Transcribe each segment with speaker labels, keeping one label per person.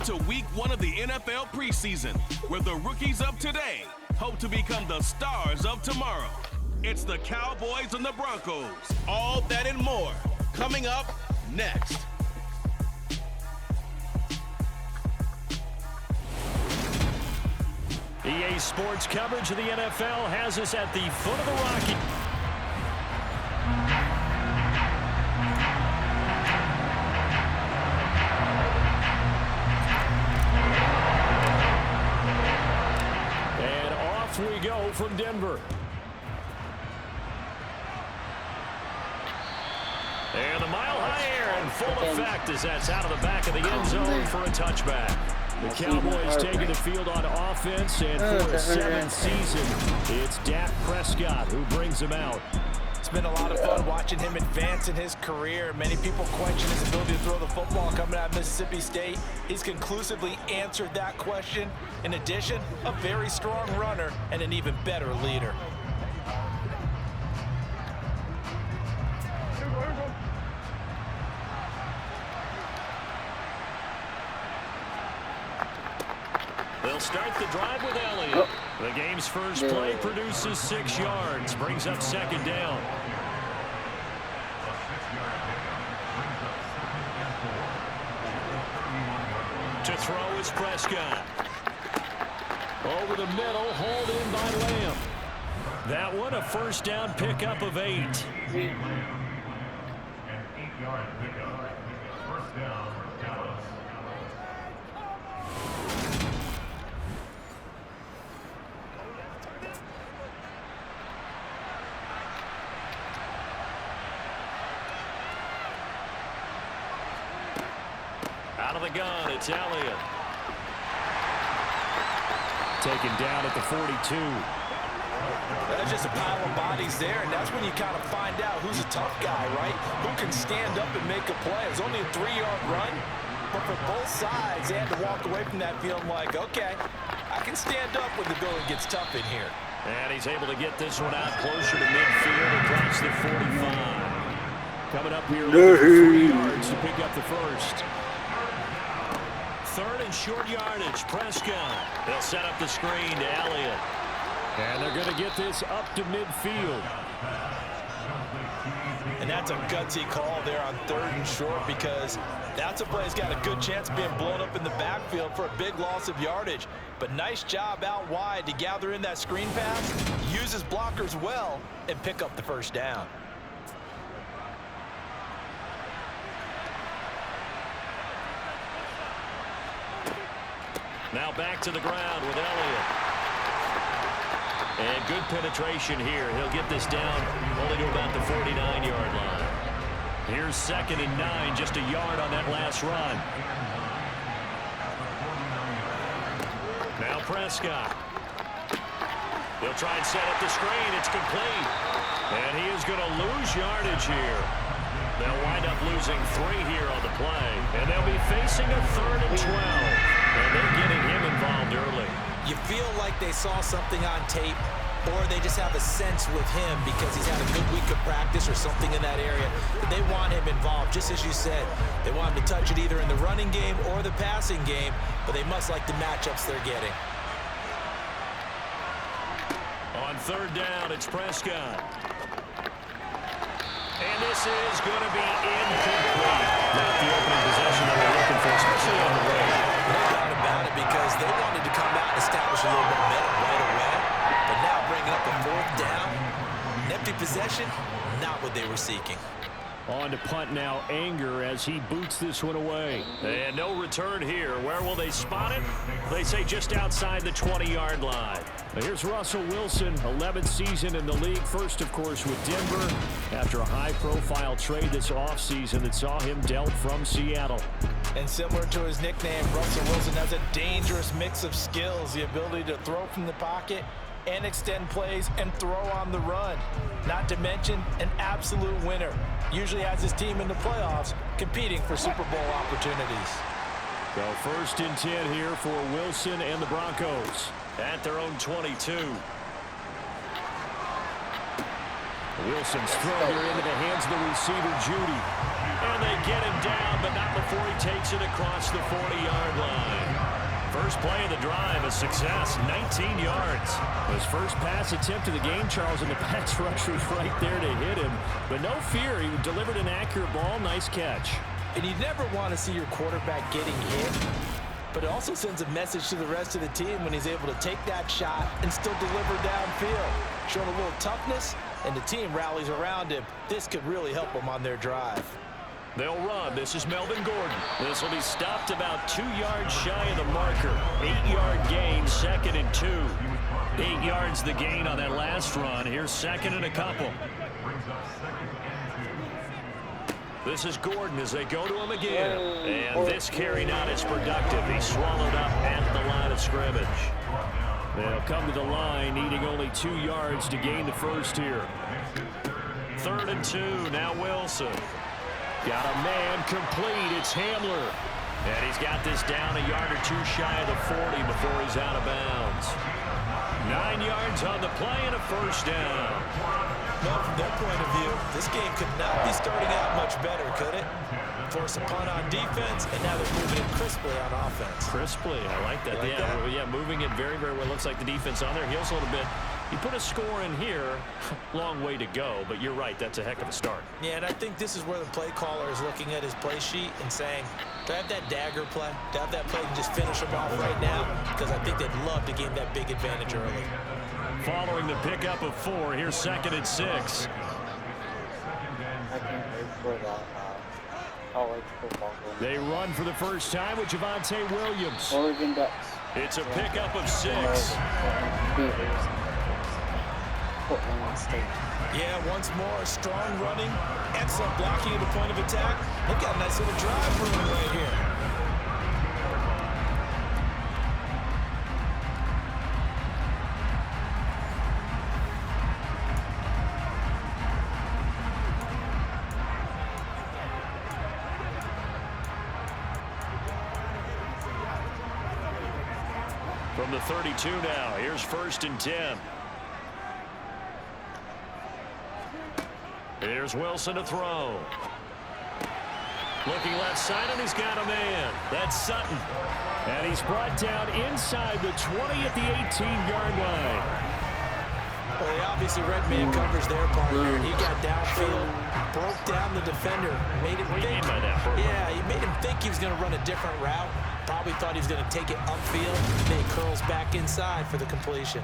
Speaker 1: to week 1 of the NFL preseason, where the rookies of today hope to become the stars of tomorrow. It's the Cowboys and the Broncos. All that and more coming up next.
Speaker 2: EA Sports coverage of the NFL has us at the foot of the Rocky. And off we go from Denver. And the mile-high air in full effect as that's out of the back of the end zone for a touchback. The Cowboys taking the field on offense, and for the 7th season, it's Dak Prescott who brings them out.
Speaker 3: It's been a lot of fun watching him advance in his career. Many people question his ability to throw the football coming out of Mississippi State. He's conclusively answered that question. In addition, a very strong runner and an even better leader.
Speaker 2: They'll start the drive with Elliott. The game's first play produces 6 yards, brings up 2nd down. To throw is Prescott. Over the middle, hauled in by Lamb. That one, a 1st down pickup of 8.
Speaker 4: An 8-yard pickup. 1st down for Dallas.
Speaker 2: Out of the gun, it's Elliott. Taken down at the 42.
Speaker 3: That's just a pile of bodies there, and that's when you kind of find out who's a tough guy, right? Who can stand up and make a play. It was only a 3-yard run, but for both sides, they had to walk away from that feeling like, okay, I can stand up when the going gets tough in here.
Speaker 2: And he's able to get this one out closer to midfield across the 45. Coming up here with 3 yards to pick up the first. 3rd and short yardage, Prescott. They'll set up the screen to Elliott. And they're going to get this up to midfield.
Speaker 3: And that's a gutsy call there on 3rd and short, because that's a play that's got a good chance of being blown up in the backfield for a big loss of yardage. But nice job out wide to gather in that screen pass, use his blockers well, and pick up the 1st down.
Speaker 2: Now back to the ground with Elliott. And good penetration here. He'll get this down only to about the 49-yard line. Here's 2nd and 9, just a yard on that last run. Now Prescott. He'll try and set up the screen. It's complete. And he is going to lose yardage here. They'll wind up losing 3 here on the play. And they'll be facing a 3rd and 12. And they're getting him involved early.
Speaker 3: You feel like they saw something on tape, or they just have a sense with him because he's had a good week of practice or something in that area. They want him involved, just as you said. They want him to touch it either in the running game or the passing game, but they must like the matchups they're getting.
Speaker 2: On 3rd down, it's Prescott. And this is going to be incomplete. Not the opening possession that we're looking for, especially on the road.
Speaker 3: No doubt about it, because they wanted to come out and establish a little momentum right away. But now bringing up a 4th down, an empty possession, not what they were seeking.
Speaker 2: On to punt now, Anger, as he boots this one away. And no return here. Where will they spot it? They say just outside the 20-yard line. Now here's Russell Wilson, 11th season in the league. First, of course, with Denver, after a high-profile trade this offseason that saw him dealt from Seattle.
Speaker 3: And similar to his nickname, Russell Wilson has a dangerous mix of skills, the ability to throw from the pocket and extend plays and throw on the run. Not to mention an absolute winner. Usually has his team in the playoffs competing for Super Bowl opportunities.
Speaker 2: So 1st and 10 here for Wilson and the Broncos at their own 22. Wilson's throw here into the hands of the receiver, Judy. And they get him down, but not before he takes it across the 40-yard line. First play of the drive, a success, 19 yards. His first pass attempt of the game, Charles, and the pass rush was right there to hit him. But no fear, he delivered an accurate ball. Nice catch.
Speaker 3: And you never want to see your quarterback getting hit, but it also sends a message to the rest of the team when he's able to take that shot and still deliver downfield. Showing a little toughness, and the team rallies around him. This could really help them on their drive.
Speaker 2: They'll run. This is Melvin Gordon. This will be stopped about 2 yards shy of the marker. 8-yard gain, 2nd and 2. 8 yards the gain on that last run. Here's 2nd and a couple. This is Gordon as they go to him again. And this carry not as productive. He's swallowed up at the line of scrimmage. They'll come to the line, needing only 2 yards to gain the first here. 3rd and 2. Now Wilson. Got a man complete. It's Hamler. And he's got this down a yard or 2 shy of the 40 before he's out of bounds. 9 yards on the play and a first down.
Speaker 3: Well, from their point of view, this game could not be starting out much better, could it? Force a punt on defense, and now they're moving it crisply on offense.
Speaker 2: Crisply, I like that. Yeah, moving it very, very well. Looks like the defense on there heals a little bit. You put a score in here, long way to go, but you're right, that's a heck of a start.
Speaker 3: Yeah, and I think this is where the play caller is looking at his play sheet and saying, do I have that dagger play? Do I have that play and just finish them off right now? Because I think they'd love to gain that big advantage early.
Speaker 2: Following the pickup of 4, here's 2nd and 6.
Speaker 5: I can't wait for that college football game.
Speaker 2: They run for the first time with Javonte Williams.
Speaker 5: Oregon Ducks.
Speaker 2: It's a pickup of 6.
Speaker 5: Portland State.
Speaker 3: Yeah, once more, strong running, excellent blocking at the point of attack. They've got a nice little drive room right here.
Speaker 2: From the 32 now, here's 1st and 10. Here's Wilson to throw. Looking left side, and he's got a man. That's Sutton. And he's brought down inside the 20 at the 18-yard line.
Speaker 3: Well, they obviously read man coverage their partner, and he got downfield, broke down the defender, made him think. Yeah, he made him think he was going to run a different route. Probably thought he was going to take it upfield. Then he curls back inside for the completion.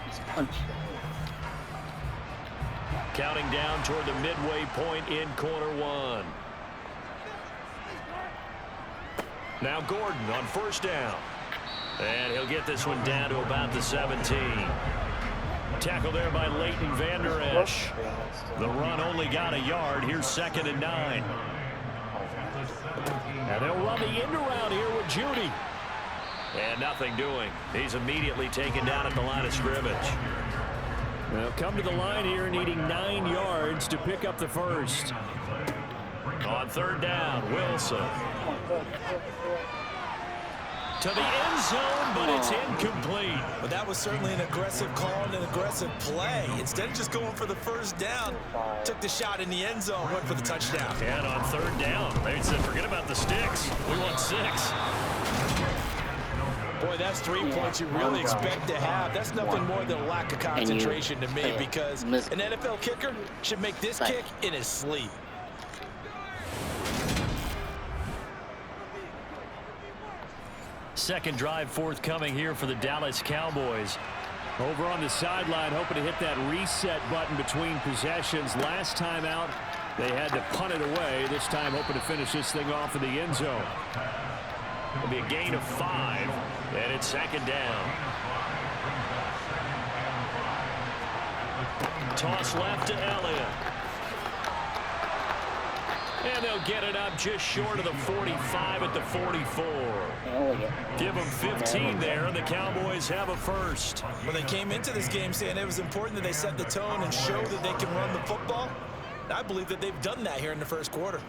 Speaker 5: He's punched.
Speaker 2: Counting down toward the midway point in quarter 1. Now Gordon on 1st down. And he'll get this one down to about the 17. Tackle there by Leighton Vander Esch. The run only got a yard. Here's 2nd and 9. And they'll run the end around here with Judy. And nothing doing. He's immediately taken down at the line of scrimmage. They'll come to the line here needing 9 yards to pick up the first. On 3rd down, Wilson. To the end zone, but it's incomplete.
Speaker 3: But that was certainly an aggressive call and an aggressive play. Instead of just going for the first down, took the shot in the end zone, went for the touchdown.
Speaker 2: And on 3rd down, they said, forget about the sticks. We want 6.
Speaker 3: Boy, that's 3 points you really expect to have. That's nothing more than a lack of concentration to me, because an NFL kicker should make this kick in his sleep.
Speaker 2: Second drive forthcoming here for the Dallas Cowboys. Over on the sideline, hoping to hit that reset button between possessions. Last time out, they had to punt it away. This time, hoping to finish this thing off in the end zone. It'll be a gain of 5, and it's 2nd down. Toss left to Elliott. And they'll get it up just short of the 45 at the 44. Give them 15 there, and the Cowboys have a first.
Speaker 3: Well, they came into this game saying it was important that they set the tone and show that they can run the football. I believe that they've done that here in the first quarter.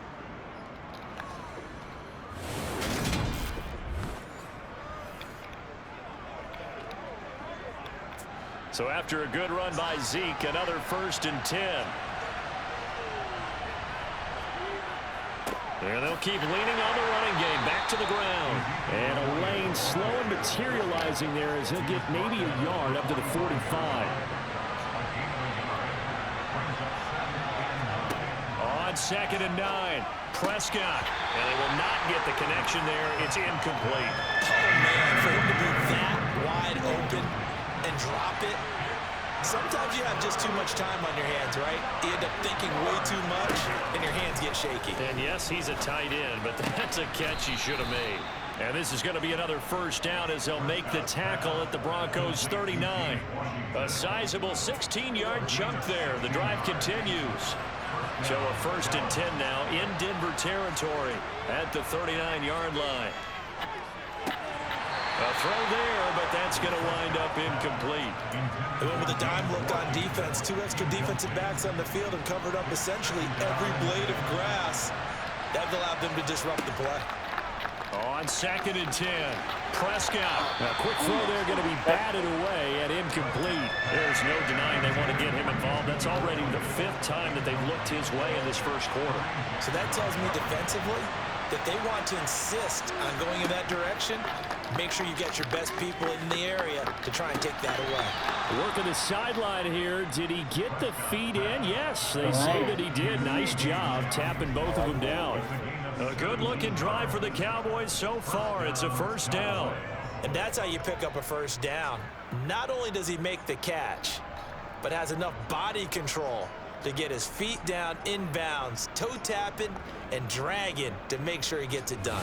Speaker 3: So after a good run by Zeke, another 1st and 10.
Speaker 2: And they'll keep leaning on the running game. Back to the ground. And a lane slow and materializing there as he'll get maybe a yard up to the 45. On 2nd and 9. Prescott. And they will not get the connection there. It's incomplete.
Speaker 3: Oh, man, for him to be that wide open and drop it. Sometimes you have just too much time on your hands, right? You end up thinking way too much, and your hands get shaky.
Speaker 2: And yes, he's a tight end, but that's a catch he should have made. And this is going to be another first down as they'll make the tackle at the Broncos 39. A sizable 16-yard chunk there. The drive continues. So a 1st and 10 now in Denver territory at the 39-yard line. A throw there, but that's going to wind up incomplete.
Speaker 3: They went with a dime look on defense. 2 extra defensive backs on the field and covered up essentially every blade of grass. That allowed them to disrupt the play.
Speaker 2: On 2nd and 10, Prescott. A quick throw there going to be batted away and incomplete. There's no denying they want to get him involved. That's already the 5th time that they've looked his way in this first quarter.
Speaker 3: So that tells me defensively that they want to insist on going in that direction. Make sure you get your best people in the area to try and take that away.
Speaker 2: Working the sideline here. Did he get the feet in? Yes, they say that he did. Nice job tapping both of them down. A good-looking drive for the Cowboys so far. It's a first down.
Speaker 3: And that's how you pick up a first down. Not only does he make the catch, but has enough body control to get his feet down inbounds, toe tapping and dragging to make sure he gets it done.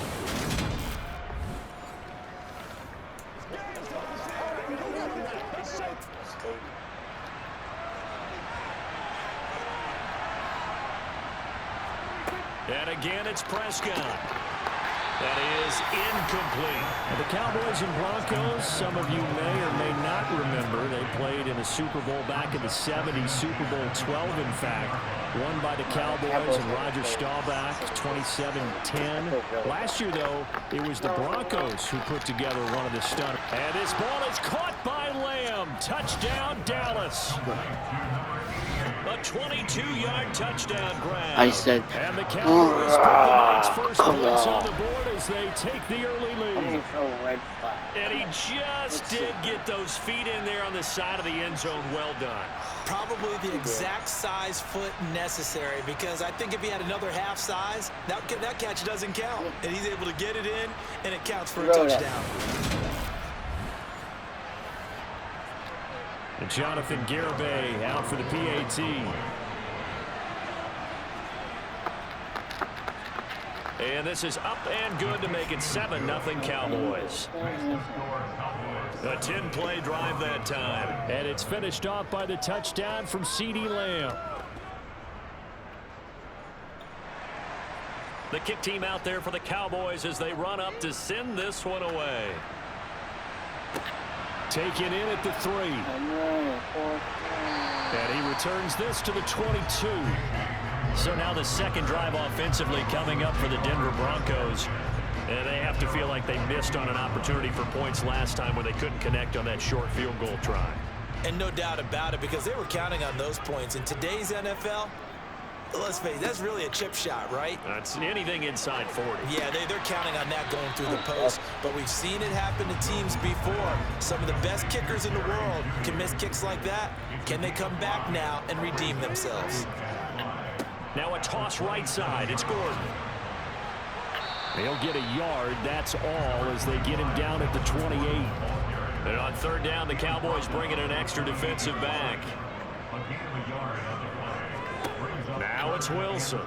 Speaker 2: And again, it's Prescott. That is incomplete. Now, the Cowboys and Broncos, some of you may or may not remember, they played in a Super Bowl back in the 70s, Super Bowl 12, in fact, won by the Cowboys and Roger Staubach, 27-10. Last year, though, it was the Broncos who put together one of the stunners. And this ball is caught by Lamb. Touchdown, Dallas. A 22-yard touchdown grab.
Speaker 5: I said,
Speaker 2: and the Cowboys put the night's first points on the board as they take the early lead. And he just did get those feet in there on the side of the end zone. Well done.
Speaker 3: Probably the exact size foot necessary, because I think if he had another half size, that catch doesn't count. And he's able to get it in, and it counts for a touchdown.
Speaker 2: And Jonathan Garibay out for the PAT. And this is up and good to make it 7-0 Cowboys. A 10-play drive that time. And it's finished off by the touchdown from CeeDee Lamb. The kick team out there for the Cowboys as they run up to send this one away. Taken in at the 3. And he returns this to the 22. So now the second drive offensively coming up for the Denver Broncos. And they have to feel like they missed on an opportunity for points last time when they couldn't connect on that short field goal try.
Speaker 3: And no doubt about it, because they were counting on those points. In today's NFL, let's face it, that's really a chip shot, right?
Speaker 2: That's anything inside 40.
Speaker 3: Yeah, they're counting on that going through the post. But we've seen it happen to teams before. Some of the best kickers in the world can miss kicks like that. Can they come back now and redeem themselves?
Speaker 2: Now a toss right side. It's Gordon. They'll get a yard. That's all as they get him down at the 28. And on third down, the Cowboys bringing an extra defensive back. Now it's Wilson.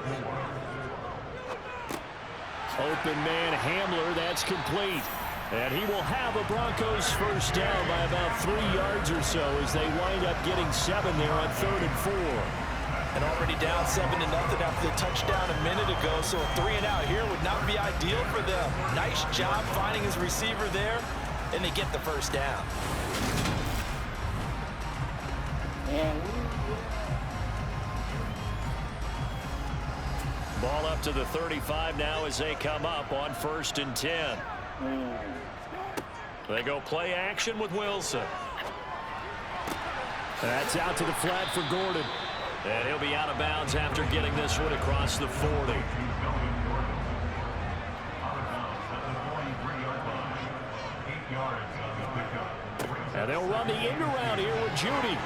Speaker 2: Open man Hamler. That's complete. And he will have a Broncos first down by about 3 yards or so as they wind up getting 7 there on 3rd and 4.
Speaker 3: And already down 7-0 after the touchdown a minute ago, so a 3-and-out here would not be ideal for them. Nice job finding his receiver there, and they get the first down.
Speaker 2: Ball up to the 35 now as they come up on 1st and 10. They go play action with Wilson. That's out to the flat for Gordon. And he'll be out of bounds after getting this one across the 40. They'll run the end around here with Judy.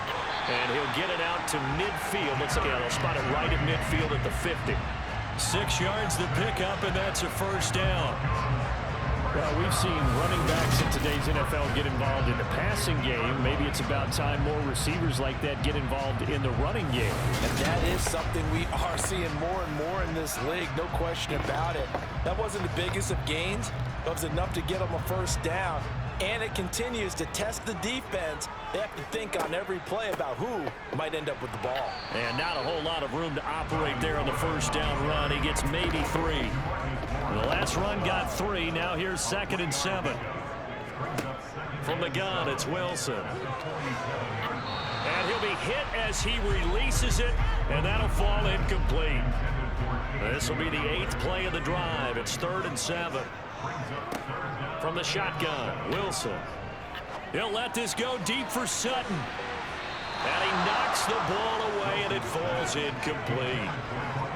Speaker 2: And he'll get it out to midfield. Looks like they'll spot it right at midfield at the 50. 6 yards to pick up, and that's a first down. Well, we've seen running backs in today's NFL get involved in the passing game. Maybe it's about time more receivers like that get involved in the running game.
Speaker 3: And that is something we are seeing more and more in this league, no question about it. That wasn't the biggest of gains, but it was enough to get them a first down. And it continues to test the defense. They have to think on every play about who might end up with the ball.
Speaker 2: And not a whole lot of room to operate there on the first down run. He gets maybe 3. The last run got 3. Now here's 2nd and 7. From the gun, it's Wilson. And he'll be hit as he releases it, and that'll fall incomplete. This will be the 8th play of the drive. It's 3rd and 7. From the shotgun, Wilson. He'll let this go deep for Sutton. And he knocks the ball away, and it falls incomplete.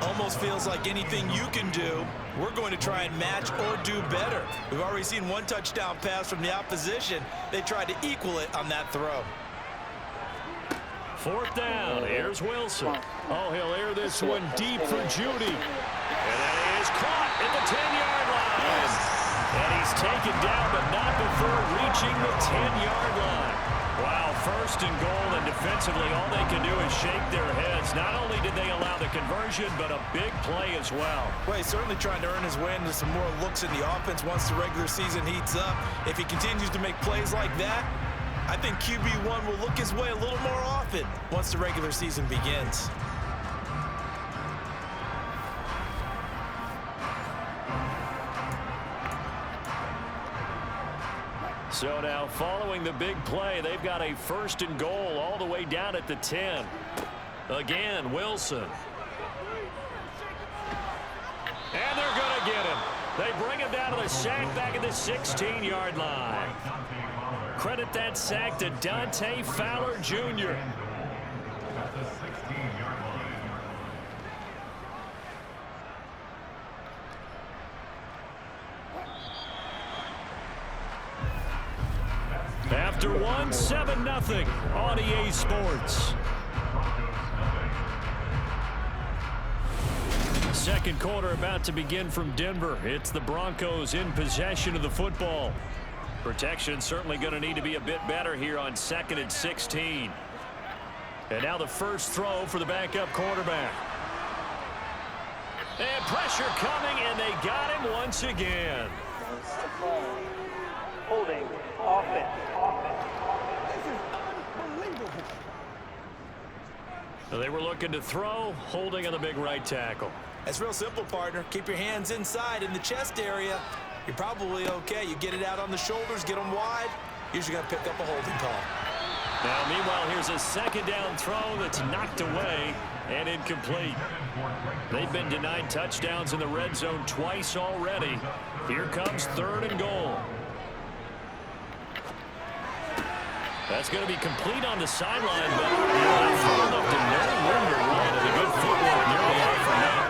Speaker 3: Almost feels like anything you can do, we're going to try and match or do better. We've already seen 1 touchdown pass from the opposition. They tried to equal it on that throw.
Speaker 2: 4th down. Here's Wilson. Oh, he'll air this one deep for Judy. And that is caught at the 10-yard line. And he's taken down, but not before reaching the 10-yard line. Wow, 1st and goal, and defensively all they can do is shake their heads. Not only did they allow the conversion, but a big play as well.
Speaker 3: Well, he's certainly trying to earn his way into some more looks in the offense once the regular season heats up. If he continues to make plays like that, I think QB1 will look his way a little more often once the regular season begins.
Speaker 2: So now following the big play, they've got a 1st and goal all the way down at the 10. Again, Wilson. And they're going to get him. They bring him down to the sack back at the 16-yard line. Credit that sack to Dante Fowler Jr. After 1, 7-0 on EA Sports. Second quarter about to begin from Denver. It's the Broncos in possession of the football. Protection certainly going to need to be a bit better here on 2nd and 16. And now the first throw for the backup quarterback. And pressure coming, and they got him once again.
Speaker 5: Holding offense.
Speaker 2: So they were looking to throw, holding on the big right tackle.
Speaker 3: It's real simple, partner. Keep your hands inside in the chest area. You're probably okay. You get it out on the shoulders, get them wide. Usually got to pick up a holding call.
Speaker 2: Now, meanwhile, here's a 2nd down throw that's knocked away and incomplete. They've been denied touchdowns in the red zone twice already. Here comes 3rd and goal. That's going to be complete on the sideline, but not far enough to no room to run, and a good footwork nearly out from that.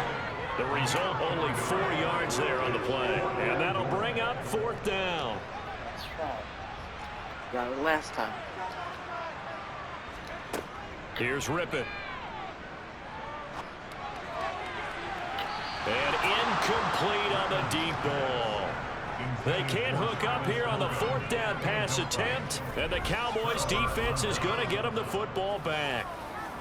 Speaker 2: The result, only 4 yards there on the play, and that'll bring up 4th down.
Speaker 5: That's right. Got it last time.
Speaker 2: Here's Rippon. And incomplete on the deep ball. They can't hook up here on the 4th down pass attempt, and the Cowboys defense is going to get them the football back.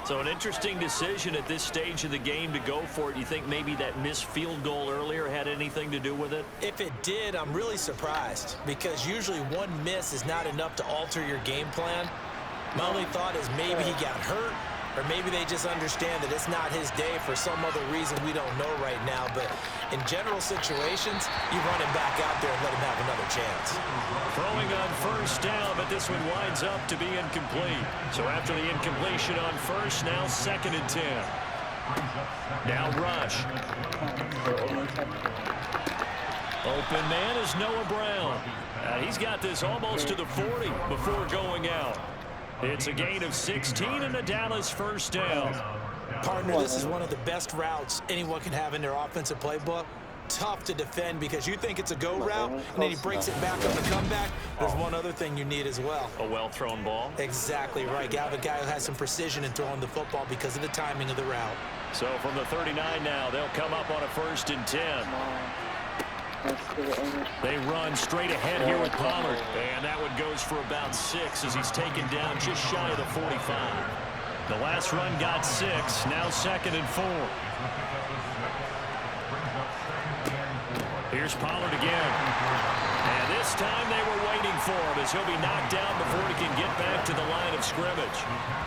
Speaker 2: So an interesting decision at this stage of the game to go for it. You think maybe that missed field goal earlier had anything to do with it?
Speaker 3: If it did, I'm really surprised, because usually one miss is not enough to alter your game plan. My only thought is maybe he got hurt, or maybe they just understand that it's not his day for some other reason we don't know right now. But in general situations, you run him back out there and let him have another chance.
Speaker 2: Throwing on 1st down, but this one winds up to be incomplete. So after the incompletion on 1st, now 2nd and 10. Now rush. Open man is Noah Brown. He's got this almost to the 40 before going out. It's a gain of 16 and a Dallas 1st down.
Speaker 3: Partner, this is one of the best routes anyone can have in their offensive playbook. tough to defend because you think it's a go route, and then he breaks it back on the comeback. There's one other thing you need as well.
Speaker 2: A well-thrown ball.
Speaker 3: Exactly right. You have a guy who has some precision in throwing the football because of the timing of the route.
Speaker 2: So from the 39 now, they'll come up on a 1st and 10. They run straight ahead here with Pollard. And that one goes for about 6 as he's taken down just shy of the 45. The last run got 6. Now 2nd and 4. Here's Pollard again. And this time they were waiting for him as he'll be knocked down before he can get back to the line of scrimmage.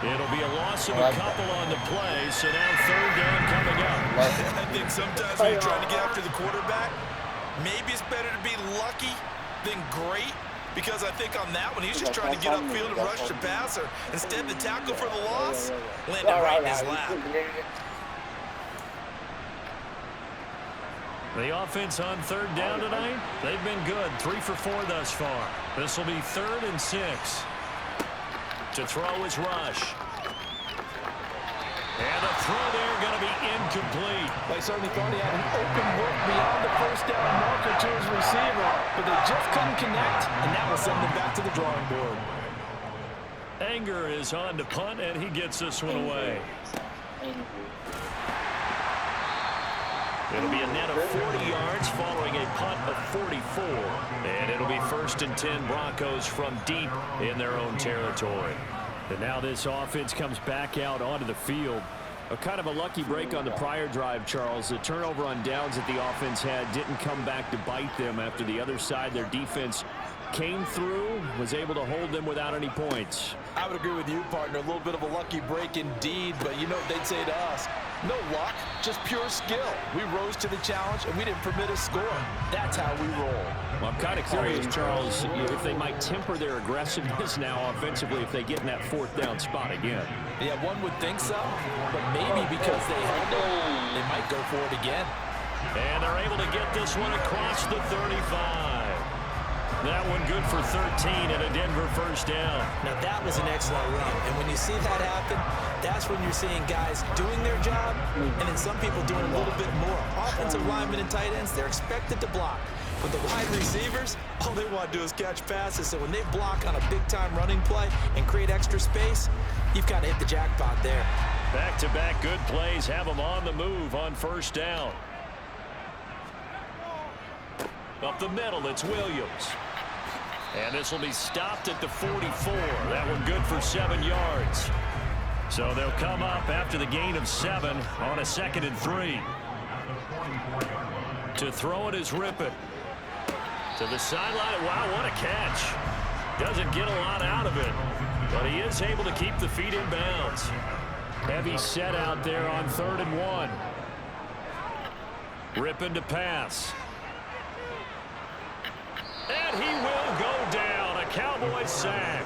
Speaker 2: It'll be a loss of a couple on the play, so now 3rd down coming up.
Speaker 3: I think sometimes when you're trying to get after the quarterback, maybe it's better to be lucky than great, because I think on that one, he's just trying to get upfield and rush the passer. Instead, the tackle for the loss landed right in his lap.
Speaker 2: The offense on 3rd down tonight, they've been good. 3 for 4 thus far. This will be 3rd and 6. To throw is Rush. And the throw there going to be incomplete.
Speaker 3: They certainly thought he had an open look beyond the 1st down marker to his receiver, but they just couldn't connect, and that will send them back to the drawing board.
Speaker 2: Anger is on to punt, and he gets this one away. It'll be a net of 40 yards following a punt of 44. And it'll be 1st and 10 Broncos from deep in their own territory. And now this offense comes back out onto the field. A kind of a lucky break on the prior drive, Charles. The turnover on downs that the offense had didn't come back to bite them after the other side. Their defense came through, was able to hold them without any points.
Speaker 3: I would agree with you, partner. A little bit of a lucky break indeed, but you know what they'd say to us? No luck, just pure skill. We rose to the challenge, and we didn't permit a score. That's how we roll.
Speaker 2: Well, I'm kind of curious, Charles, if they might temper their aggressiveness now offensively if they get in that 4th down spot again.
Speaker 3: Yeah, one would think so, but maybe because they held it, they might go for it again.
Speaker 2: And they're able to get this one across the 35. That one good for 13 and a Denver 1st down.
Speaker 3: Now that was an excellent run, and when you see that happen, that's when you're seeing guys doing their job, and then some people doing a little bit more. Offensive linemen and tight ends, they're expected to block. But the wide receivers, all they want to do is catch passes, so when they block on a big-time running play and create extra space, you've kind of hit the jackpot there.
Speaker 2: Back-to-back good plays have them on the move on 1st down. Up the middle, it's Williams. And this will be stopped at the 44. That one good for 7 yards. So they'll come up after the gain of 7 on a 2nd and 3. To throw it is Rippon. To the sideline. Wow, what a catch. Doesn't get a lot out of it, but he is able to keep the feet in bounds. Heavy set out there on 3rd and 1. Rippon to pass. And he will go down. A Cowboys sack.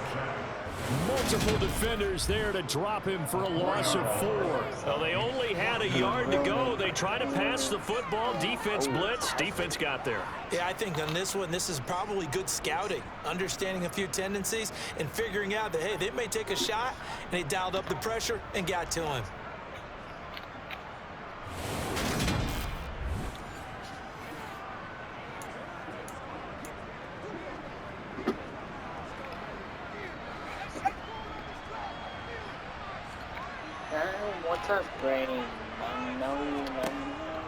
Speaker 2: Multiple defenders there to drop him for a loss of 4. Well, they only had a yard to go. They try to pass the football. Defense blitz. Defense got there.
Speaker 3: Yeah, I think on this one, this is probably good scouting, understanding a few tendencies and figuring out that, hey, they may take a shot, and he dialed up the pressure and got to him.
Speaker 5: What's up, Brady?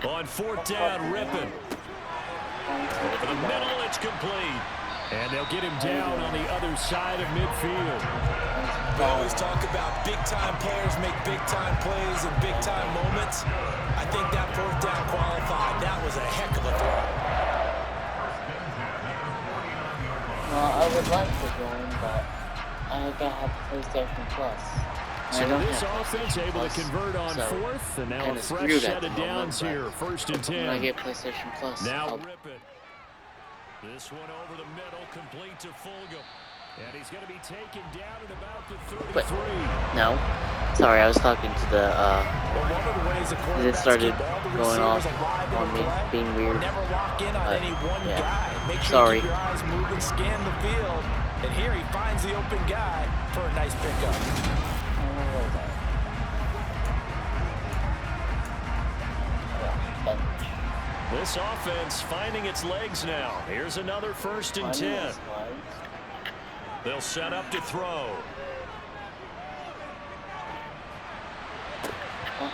Speaker 2: On 4th down, Rippon. Over the middle, it's complete. And they'll get him down on the other side of midfield.
Speaker 3: We always talk about big-time players make big-time plays in big-time moments. I think that 4th down qualified. That was a heck of a throw.
Speaker 5: Well, I would like to join, but I gotta have PlayStation Plus.
Speaker 2: So this offense able to convert on 4th, and now a fresh set of downs here, 1st and 10.
Speaker 5: When I get PlayStation Plus,
Speaker 2: now Rippon. This one over the middle, complete to Fulgham. And he's going to be taken down at about the 33.
Speaker 5: No. Sorry, I was talking to the, it started going off on me, being weird. Yeah. Sorry.
Speaker 3: Keep your eyes moving, scan the field, and here he finds the open guy for a nice pickup.
Speaker 2: This offense finding its legs now. Here's another 1st and 10. They'll set up to throw.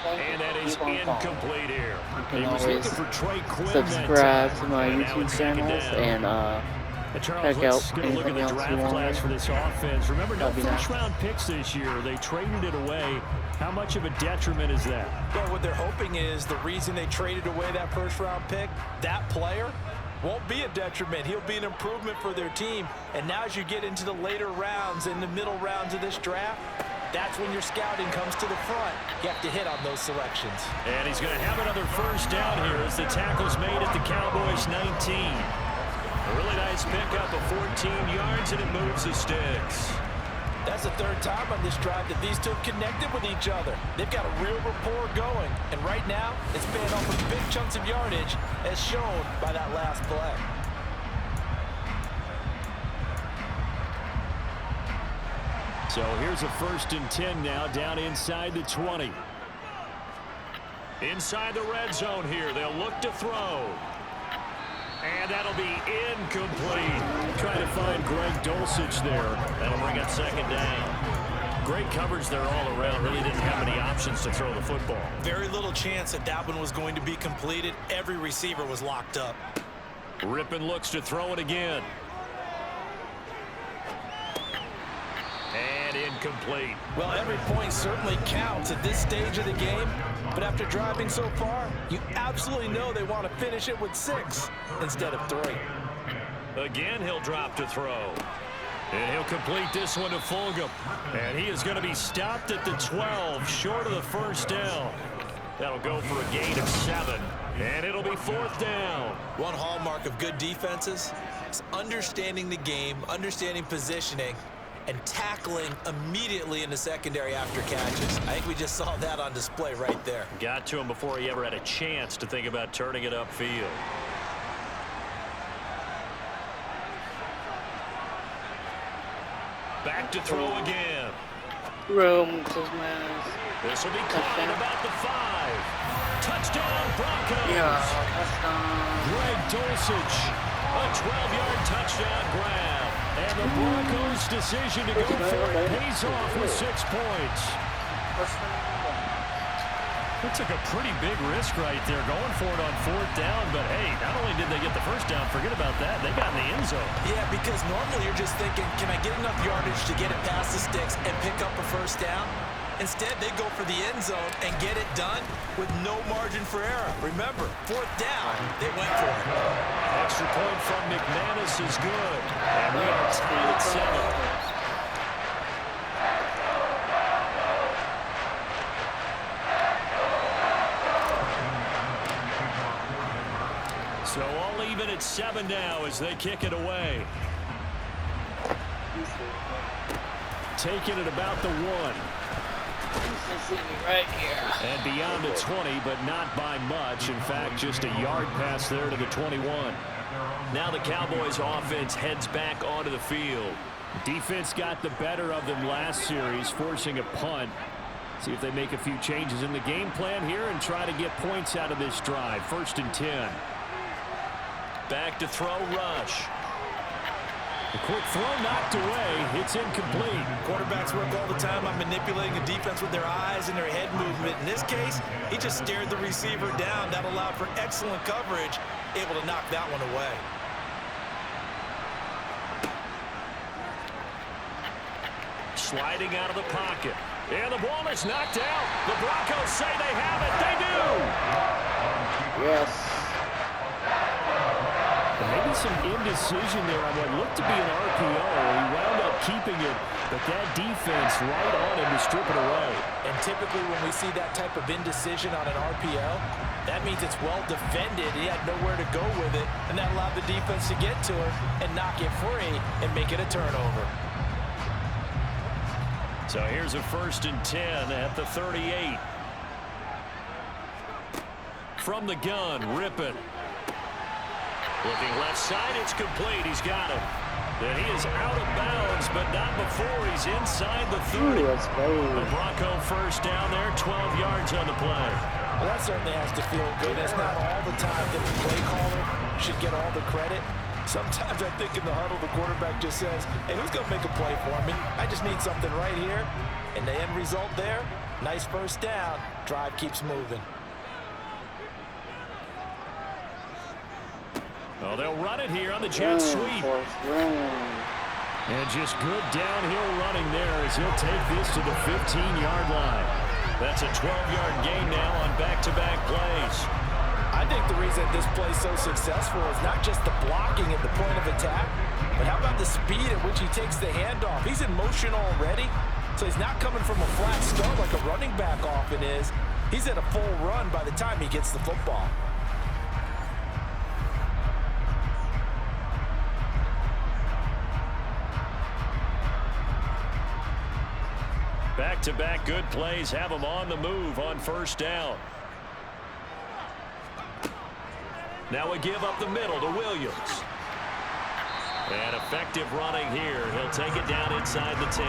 Speaker 2: And that is incomplete here.
Speaker 5: You
Speaker 2: He was looking for Trey Quinn.
Speaker 5: Subscribe to my YouTube channels and
Speaker 2: Charles,
Speaker 5: check out
Speaker 2: let's go look at the
Speaker 5: anything else you
Speaker 2: draft
Speaker 5: want.
Speaker 2: class for this offense. Remember, no
Speaker 5: That'd be nice.
Speaker 2: first-round picks this year. They traded it away. How much of a detriment is that?
Speaker 3: Well, what they're hoping is the reason they traded away that first-round pick, that player won't be a detriment. He'll be an improvement for their team. And now as you get into the later rounds, in the middle rounds of this draft, that's when your scouting comes to the front. You have to hit on those selections.
Speaker 2: And he's going to have another 1st down here as the tackle's made at the Cowboys' 19. A really nice pickup of 14 yards, and it moves the sticks.
Speaker 3: That's the 3rd time on this drive that these two have connected with each other. They've got a real rapport going. And right now, it's paying off with big chunks of yardage, as shown by that last play.
Speaker 2: So here's a 1st and 10 now, down inside the 20. Inside the red zone here, they'll look to throw. And that'll be incomplete. Trying to find Greg Dulcich there. That'll bring up 2nd down. Great coverage there all around. Really didn't have many options to throw the football.
Speaker 3: Very little chance that one was going to be completed. Every receiver was locked up.
Speaker 2: Rippon looks to throw it again. And incomplete.
Speaker 3: Well, every point certainly counts at this stage of the game. But after driving so far, you absolutely know they want to finish it with 6 instead of 3.
Speaker 2: Again, he'll drop to throw. And he'll complete this one to Fulgham. And he is going to be stopped at the 12, short of the 1st down. That'll go for a gain of 7. And it'll be 4th down.
Speaker 3: One hallmark of good defenses is understanding the game, understanding positioning, and tackling immediately in the secondary after catches. I think we just saw that on display right there.
Speaker 2: Got to him before he ever had a chance to think about turning it upfield. Back to throw again. This will be caught at about the 5. Touchdown, Broncos.
Speaker 5: Yeah, touchdown.
Speaker 2: Greg Dulcich, a 12-yard touchdown grab. And the Broncos' decision to go for it pays off with 6 points. It took a pretty big risk right there, going for it on 4th down. But, hey, not only did they get the 1st down, forget about that, they got in the end zone.
Speaker 3: Yeah, because normally you're just thinking, can I get enough yardage to get it past the sticks and pick up a 1st down? Instead, they go for the end zone and get it done with no margin for error. Remember, 4th down, they went for it.
Speaker 2: Extra point from McManus is good. And we are tied at 7. So all even at 7 now as they kick it away. Taking it about the 1.
Speaker 5: Right here.
Speaker 2: And beyond the 20, but not by much. In fact, just a yard pass there to the 21. Now the Cowboys offense heads back onto the field. Defense got the better of them last series, forcing a punt. See if they make a few changes in the game plan here and try to get points out of this drive. 1st and 10. Back to throw, Rush. A quick throw knocked away. It's incomplete.
Speaker 3: Quarterbacks work all the time on manipulating the defense with their eyes and their head movement. In this case, he just stared the receiver down. That allowed for excellent coverage, able to knock that one away.
Speaker 2: Sliding out of the pocket. And the ball is knocked out. The Broncos say they have it. They do.
Speaker 5: Yes.
Speaker 2: Maybe some indecision there on what looked to be an RPO. He wound up keeping it, but that defense right on him to strip it away.
Speaker 3: And typically when we see that type of indecision on an RPO, that means it's well defended. He had nowhere to go with it, and that allowed the defense to get to him and knock it free and make it a turnover.
Speaker 2: So here's a 1st and 10 at the 38. From the gun, Rippon. Looking left side, it's complete. He's got it. Then he is out of bounds, but not before he's inside the 30.
Speaker 5: Let's go.
Speaker 2: The Bronco 1st down there, 12 yards on the play.
Speaker 3: Well, that certainly has to feel good. It's not all the time that the play caller should get all the credit. Sometimes I think in the huddle, the quarterback just says, hey, who's going to make a play for me? I just need something right here. And the end result there, nice first down. Drive keeps moving.
Speaker 2: Oh, they'll run it here on the jet sweep. And just good downhill running there as he'll take this to the 15-yard line. That's a 12-yard gain now on back-to-back plays.
Speaker 3: I think the reason this play is so successful is not just the blocking at the point of attack, but how about the speed at which he takes the handoff? He's in motion already, so he's not coming from a flat start like a running back often is. He's at a full run by the time he gets the football.
Speaker 2: Back-to-back good plays have him on the move on first down. Now we give up the middle to Williams. And effective running here. He'll take it down inside the 10.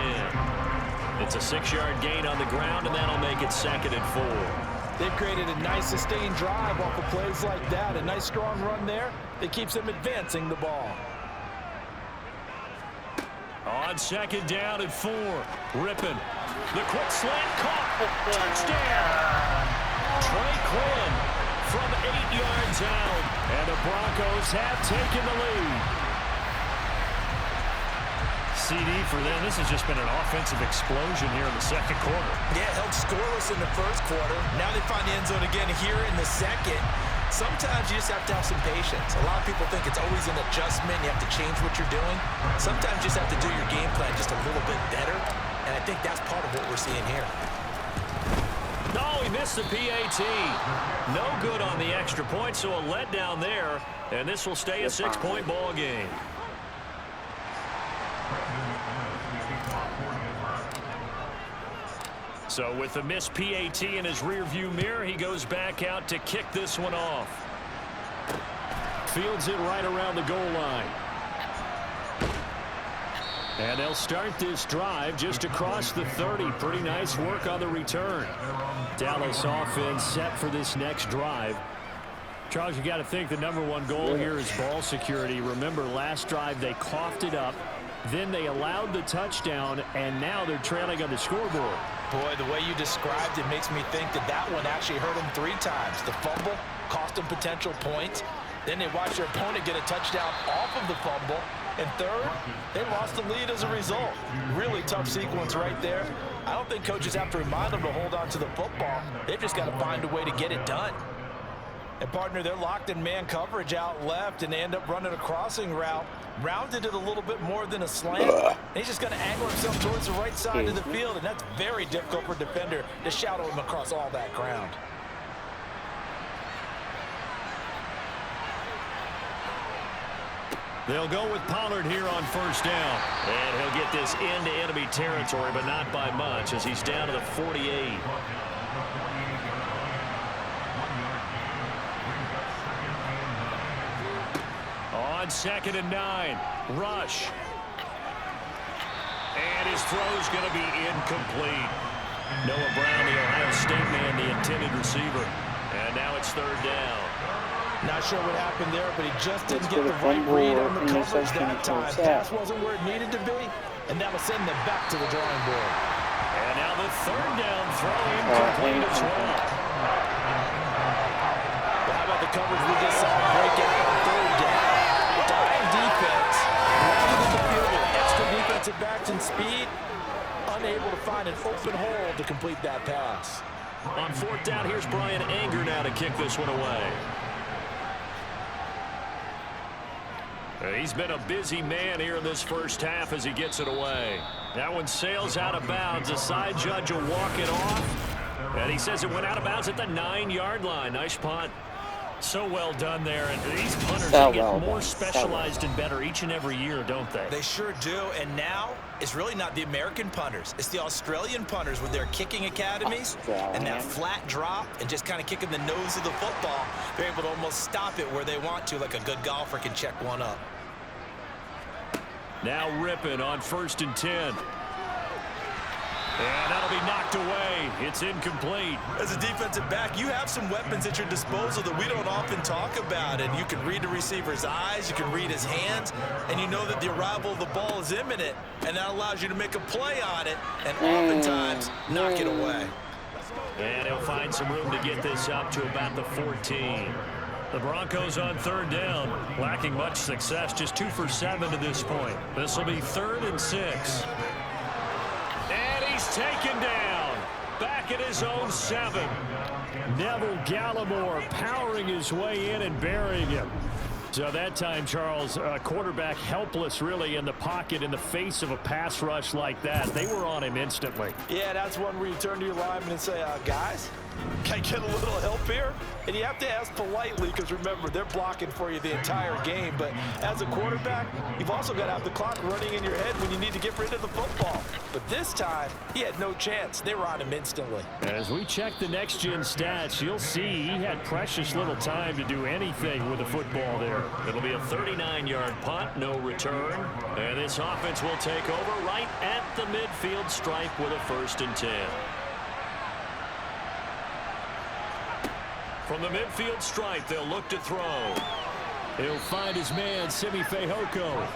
Speaker 2: It's a 6-yard gain on the ground, and that'll make it 2nd and 4.
Speaker 3: They've created a nice sustained drive off of plays like that. A nice strong run there that keeps them advancing the ball.
Speaker 2: On 2nd down and 4. Rippon. The quick slant caught. Touchdown. Trey Quinn from 8 yards out. And the Broncos have taken the lead. CD for them. This has just been an offensive explosion here in the second quarter.
Speaker 3: Yeah, held scoreless in the first quarter. Now they find the end zone again here in the second. Sometimes you just have to have some patience. A lot of people think it's always an adjustment. You have to change what you're doing. Sometimes you just have to do your game plan just a little bit better. And I think that's part of what we're seeing here.
Speaker 2: No, he missed the PAT. No good on the extra point, so a letdown there. And this will stay a 6-point ball game. So with the missed PAT in his rearview mirror, he goes back out to kick this one off. Fields it right around the goal line. And they'll start this drive just across the 30. Pretty nice work on the return. Dallas offense set for this next drive. Charles, you got to think the #1 goal here is ball security. Remember, last drive they coughed it up. Then they allowed the touchdown, and now they're trailing on the scoreboard.
Speaker 3: Boy, the way you described it makes me think that one actually hurt them 3 times. The fumble cost them potential points. Then they watched their opponent get a touchdown off of the fumble. And third, they lost the lead as a result. Really tough sequence right there. I don't think coaches have to remind them to hold on to the football. They've just got to find a way to get it done. And, partner, they're locked in man coverage out left, and they end up running a crossing route. Rounded it a little bit more than a slant. And he's just going to angle himself towards the right side of the field, and that's very difficult for a defender to shadow him across all that ground.
Speaker 2: They'll go with Pollard here on first down. And he'll get this into enemy territory, but not by much, as he's down to the 48. On 2nd and 9, rush. And his throw's going to be incomplete. Noah Brown, the Ohio State man, the intended receiver. And now it's 3rd down.
Speaker 3: Not sure what happened there, but he just didn't get the right read on the coverage that time. Pass wasn't where it needed to be, and that will send them back to the drawing board.
Speaker 2: And now the 3rd down throw incomplete as well.
Speaker 3: Well, how about the coverage we just saw break out on 3rd down? Dying defense, running in the field with extra defensive backs and speed, unable to find an open hole to complete that pass.
Speaker 2: On 4th down, here's Brian Anger now to kick this one away. He's been a busy man here in this first half as he gets it away. That one sails out of bounds. The side judge will walk it off. And he says it went out of bounds at the 9-yard line. Nice punt. So well done there. And these punters get more specialized and better each and every year, don't they?
Speaker 3: They sure do. And now it's really not the American punters. It's the Australian punters with their kicking academies and that flat drop and just kind of kicking the nose of the football. They're able to almost stop it where they want to, like a good golfer can check one up.
Speaker 2: Now Rippon on 1st and 10. And that'll be knocked away. It's incomplete.
Speaker 3: As a defensive back, you have some weapons at your disposal that we don't often talk about. And you can read the receiver's eyes, you can read his hands, and you know that the arrival of the ball is imminent, and that allows you to make a play on it and oftentimes knock it away.
Speaker 2: And he'll find some room to get this up to about the 14. The Broncos on third down, lacking much success, just 2 for 7 to this point. This will be 3rd and 6. And he's taken down, back at his own 7. Neville Gallimore powering his way in and burying him. So that time, Charles, quarterback helpless really in the pocket in the face of a pass rush like that. They were on him instantly.
Speaker 3: Yeah, that's one where you turn to your lineman and say, guys, can I get a little help here? And you have to ask politely because, remember, they're blocking for you the entire game. But as a quarterback, you've also got to have the clock running in your head when you need to get rid of the football. But this time, he had no chance. They were on him instantly.
Speaker 2: As we check the next-gen stats, you'll see he had precious little time to do anything with the football there. It'll be a 39-yard punt, no return. And this offense will take over right at the midfield stripe with a 1st and 10. From the midfield stripe, they'll look to throw. He'll find his man, Simi Fehoko.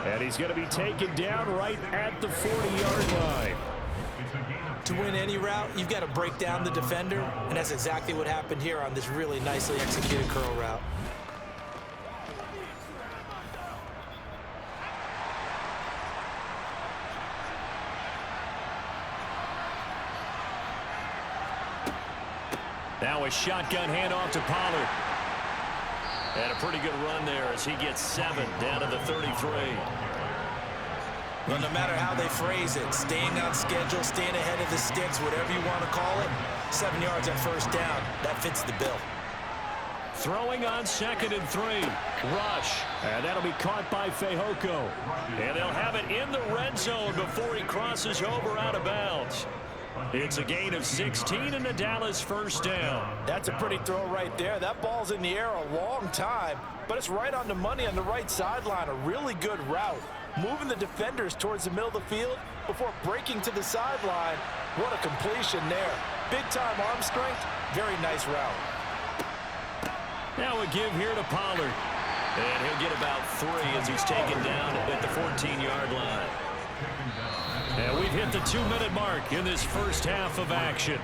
Speaker 2: And he's going to be taken down right at the 40-yard line.
Speaker 3: To win any route, you've got to break down the defender, and that's exactly what happened here on this really nicely executed curl route.
Speaker 2: Now a shotgun handoff to Pollard. And a pretty good run there as he gets 7 down to the 33.
Speaker 3: Well, no matter how they phrase it, staying on schedule, staying ahead of the sticks, whatever you want to call it, 7 yards on 1st down, that fits the bill.
Speaker 2: Throwing on 2nd and 3. Rush. And that'll be caught by Fehoko. And they'll have it in the red zone before he crosses over out of bounds. It's a gain of 16 and the Dallas 1st down.
Speaker 3: That's a pretty throw right there. That ball's in the air a long time, but it's right on the money on the right sideline. A really good route. Moving the defenders towards the middle of the field before breaking to the sideline. What a completion there. Big-time arm strength. Very nice route.
Speaker 2: Now a give here to Pollard. And he'll get about 3 as he's taken down at the 14-yard line. And we've hit the 2-minute mark in this first half of action.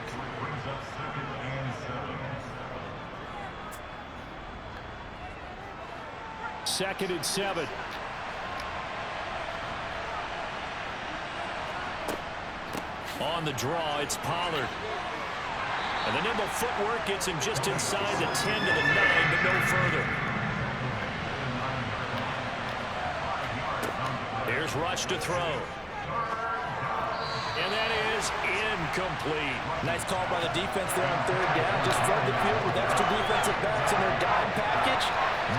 Speaker 2: Second and 7. On the draw, it's Pollard. And the nimble footwork gets him just inside the 10 to the 9, but no further. Here's Rush to throw. And that is incomplete.
Speaker 3: Nice call by the defense there on 3rd down. Just flood the field with extra defensive backs in their dime package.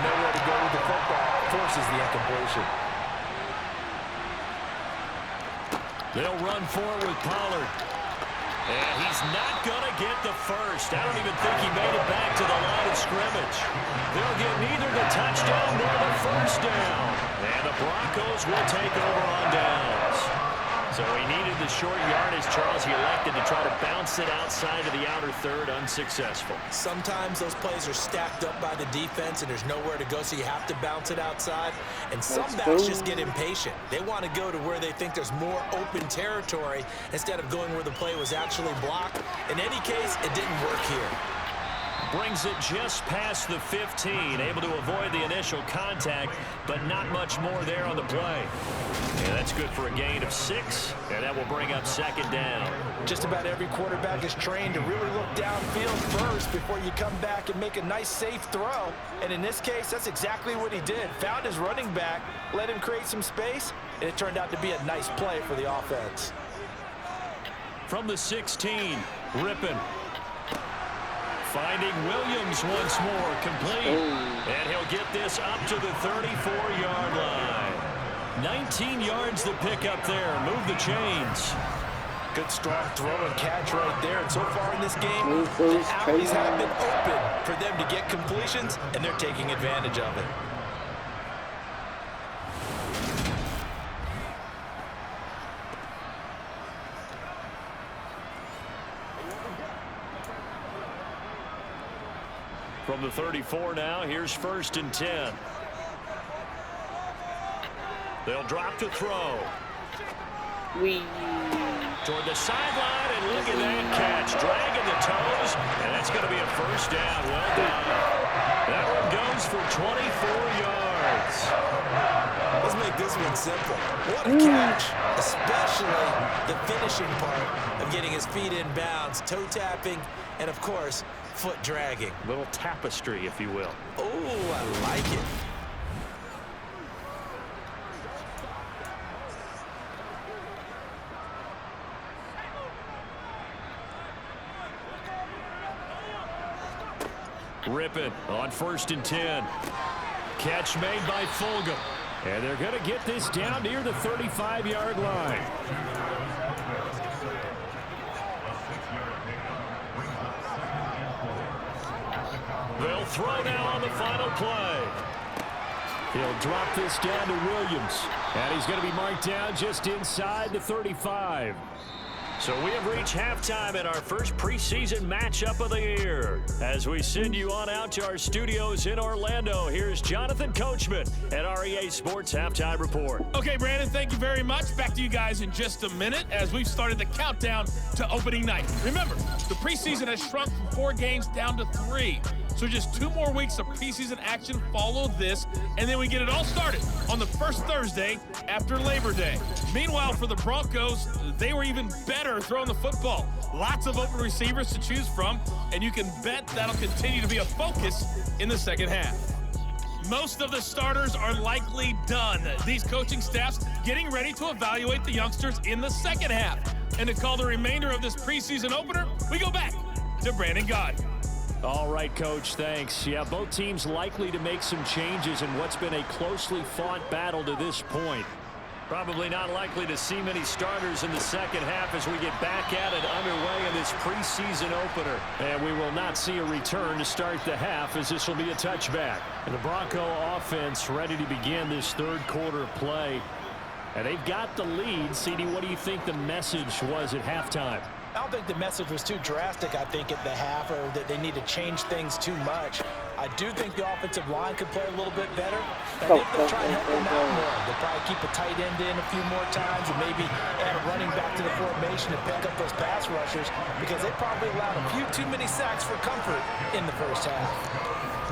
Speaker 3: Nowhere to go with the football. Forces the incompletion.
Speaker 2: They'll run forward with Pollard. And he's not going to get the 1st. I don't even think he made it back to the line of scrimmage. They'll get neither the touchdown nor the 1st down. And the Broncos will take over on downs. So he needed the short yardage, Charles. He elected to try to bounce it outside of the outer 3rd, unsuccessful.
Speaker 3: Sometimes those plays are stacked up by the defense and there's nowhere to go, so you have to bounce it outside. And some backs just get impatient. They want to go to where they think there's more open territory instead of going where the play was actually blocked. In any case, it didn't work here.
Speaker 2: Brings it just past the 15, able to avoid the initial contact, but not much more there on the play. And that's good for a gain of 6, and that will bring up 2nd down.
Speaker 3: Just about every quarterback is trained to really look downfield first before you come back and make a nice, safe throw. And in this case, that's exactly what he did. Found his running back, let him create some space, and it turned out to be a nice play for the offense.
Speaker 2: From the 16, Rippon. Finding Williams once more, complete. And he'll get this up to the 34-yard line. 19 yards the pick up there. Move the chains.
Speaker 3: Good strong throw and catch right there. And so far in this game, the alleys have been open for them to get completions, and they're taking advantage of it.
Speaker 2: From the 34 now, here's 1st and 10. They'll drop to throw. Toward the sideline, and look at that catch. Dragging the toes, and that's going to be a 1st down. Well done. That one goes for 24 yards.
Speaker 3: Let's make this one simple. What a catch, especially the finishing part of getting his feet in bounds, toe tapping, and of course, foot dragging.
Speaker 2: Little tapestry, if you will.
Speaker 3: Oh, I like it.
Speaker 2: Rip it on 1st and 10. Catch made by Fulgham. And they're going to get this down near the 35-yard line. They'll throw now on the final play. He'll drop this down to Williams. And he's going to be marked down just inside the 35. So we have reached halftime in our first preseason matchup of the year. As we send you on out to our studios in Orlando, here's Jonathan Coachman at REA Sports Halftime Report.
Speaker 6: Okay, Brandon, thank you very much. Back to you guys in just a minute as we've started the countdown to opening night. Remember, the preseason has shrunk from 4 games down to 3. So just 2 more weeks of preseason action follow this, and then we get it all started on the first Thursday after Labor Day. Meanwhile, for the Broncos, they were even better throwing the football. Lots of open receivers to choose from, and you can bet that'll continue to be a focus in the second half. Most of the starters are likely done. These coaching staffs getting ready to evaluate the youngsters in the second half. And to call the remainder of this preseason opener, we go back to Brandon Gaudin.
Speaker 2: All right, Coach, thanks. Yeah, both teams likely to make some changes in what's been a closely fought battle to this point. Probably not likely to see many starters in the second half as we get back at it underway in this preseason opener. And we will not see a return to start the half as this will be a touchback. And the Bronco offense ready to begin this third quarter play. And they've got the lead. CD, what do you think the message was at halftime?
Speaker 3: I don't think the message was too drastic, I think, at the half, or that they need to change things too much. I do think the offensive line could play a little bit better. I think they'll try and help them out more. They'll probably keep a tight end in a few more times, or maybe add a running back to the formation to pick up those pass rushers, because they probably allowed a few too many sacks for comfort in the first half.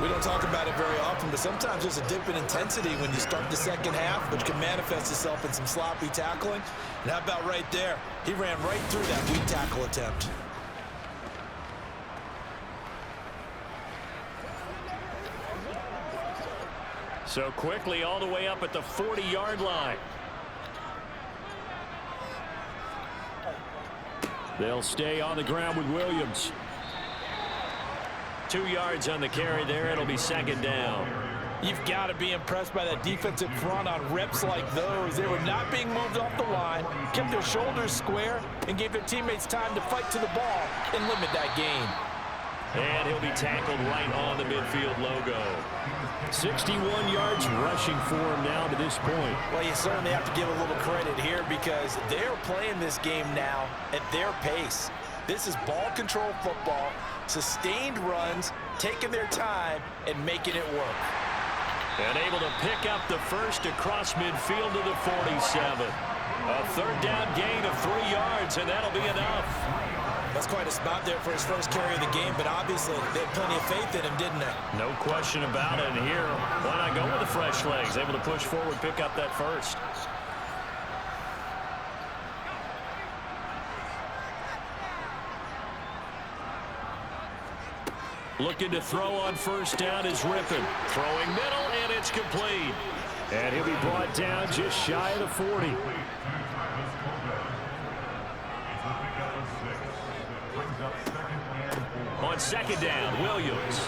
Speaker 3: We don't talk about it very often, but sometimes there's a dip in intensity when you start the second half, which can manifest itself in some sloppy tackling. And how about right there? He ran right through that weak tackle attempt.
Speaker 2: So quickly all the way up at the 40-yard line. They'll stay on the ground with Williams. 2 yards on the carry there. It'll be second down.
Speaker 3: You've got to be impressed by that defensive front on reps like those. They were not being moved off the line, kept their shoulders square, and gave their teammates time to fight to the ball and limit that gain.
Speaker 2: And he'll be tackled right on the midfield logo. 61 yards rushing for him now to this point.
Speaker 3: Well, you certainly have to give a little credit here because they're playing this game now at their pace. This is ball control football, sustained runs, taking their time, and making it work.
Speaker 2: And able to pick up the first across midfield to the 47. A third down gain of 3 yards, and that'll be enough.
Speaker 3: That's quite a spot there for his first carry of the game, but obviously they had plenty of faith in him, didn't they?
Speaker 2: No question about it. And here, why not go with the fresh legs? Able to push forward, pick up that first. Looking to throw on first down is Rippon. Throwing middle, and it's complete. And he'll be brought down just shy of the 40. On second down, Williams.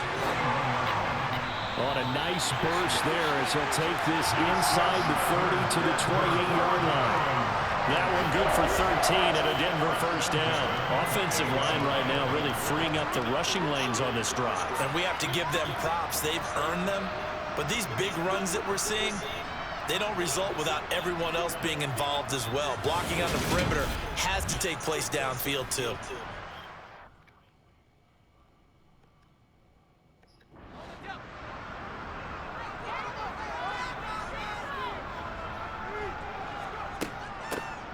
Speaker 2: On a nice burst there as he'll take this inside the 30 to the 28-yard line. That one good for 13 and a Denver first down. Offensive line right now really freeing up the rushing lanes on this drive.
Speaker 3: And we have to give them props. They've earned them. But these big runs that we're seeing, they don't result without everyone else being involved as well. Blocking on the perimeter has to take place downfield too.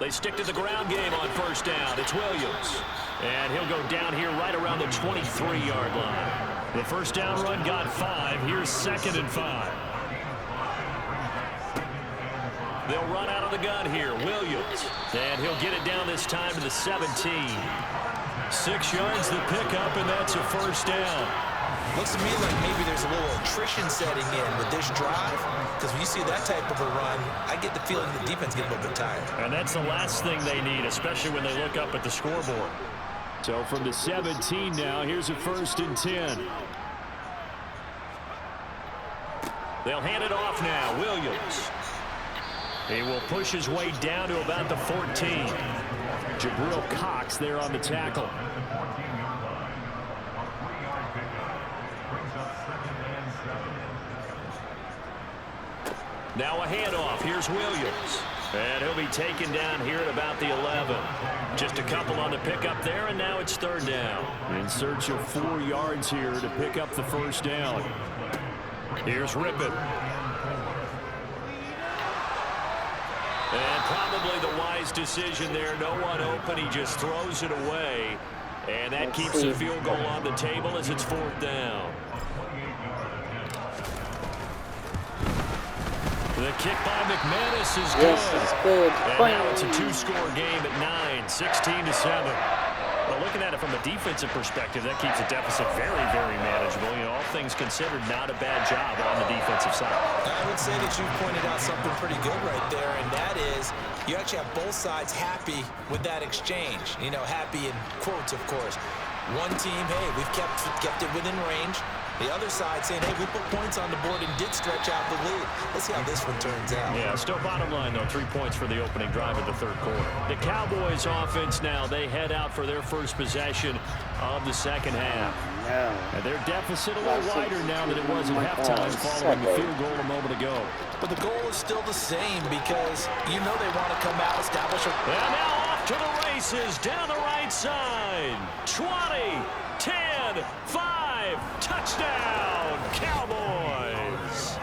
Speaker 2: They stick to the ground game on first down. It's Williams. And he'll go down here right around the 23-yard line. The first down run got 5. Here's 2nd and 5. They'll run out of the gun here. Williams. And he'll get it down this time to the 17. 6 yards the pickup, and that's a first down.
Speaker 3: Looks to me like maybe there's a little attrition setting in with this drive, because when you see that type of a run, I get the feeling the defense gets a little bit tired.
Speaker 2: And that's the last thing they need, especially when they look up at the scoreboard. So from the 17 now, here's a 1st and 10. They'll hand it off now. Williams. He will push his way down to about the 14. Jabril Cox there on the tackle. Now a handoff. Here's Williams. And he'll be taken down here at about the 11. Just a couple on the pickup there, and now it's 3rd down. In search of 4 yards here to pick up the first down. Here's Rippon. And probably the wise decision there. No one open. He just throws it away. And that keeps the field goal on the table as it's 4th down. The kick by McManus is good.
Speaker 5: Yes, it's good.
Speaker 2: And now it's a 2-score game at 9, 16-7. Well, looking at it from a defensive perspective, that keeps the deficit very, very manageable. You know, all things considered, not a bad job on the defensive side.
Speaker 3: I would say that you pointed out something pretty good right there, and that is you actually have both sides happy with that exchange. You know, happy in quotes, of course. One team, hey, we've kept it within range. The other side saying, hey, we put points on the board and did stretch out the lead. Let's see how this one turns out.
Speaker 2: Yeah, still bottom line, though, 3 points for the opening drive of the 3rd quarter. The Cowboys offense now, they head out for their first possession of the 2nd half. And their deficit a little wider now than it was at halftime following the field goal a moment ago.
Speaker 3: But the goal is still the same because you know they want to come out, establish a...
Speaker 2: And now off to the races down the right side. 20, 10, 5. Touchdown, Cowboys.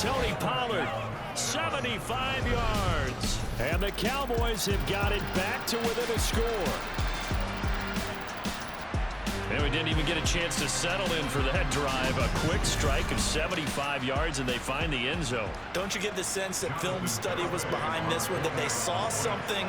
Speaker 2: Tony Pollard, 75 yards. And the Cowboys have got it back to within a score. And we didn't even get a chance to settle in for that drive. A quick strike of 75 yards, and they find the end zone.
Speaker 3: Don't you get the sense that film study was behind this one, that they saw something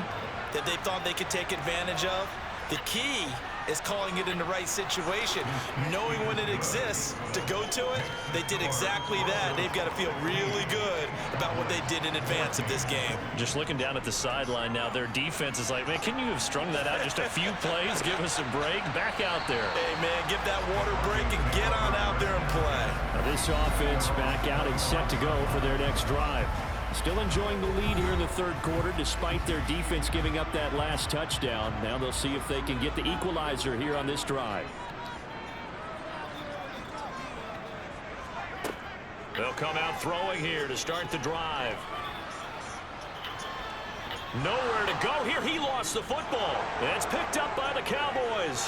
Speaker 3: that they thought they could take advantage of? The key is calling it in the right situation, knowing when it exists to go to it. They did exactly that. They've got to feel really good about what they did in advance of this game.
Speaker 2: Just looking down at the sideline now, their defense is like, man, can you have strung that out just a few plays? Give us a break. Back out there.
Speaker 3: Hey, man, give that water break and get on out there and play.
Speaker 2: Now this offense back out and set to go for their next drive. Still enjoying the lead here in the 3rd quarter despite their defense giving up that last touchdown. Now they'll see if they can get the equalizer here on this drive. They'll come out throwing here to start the drive. Nowhere to go here. He lost the football. And it's picked up by the Cowboys.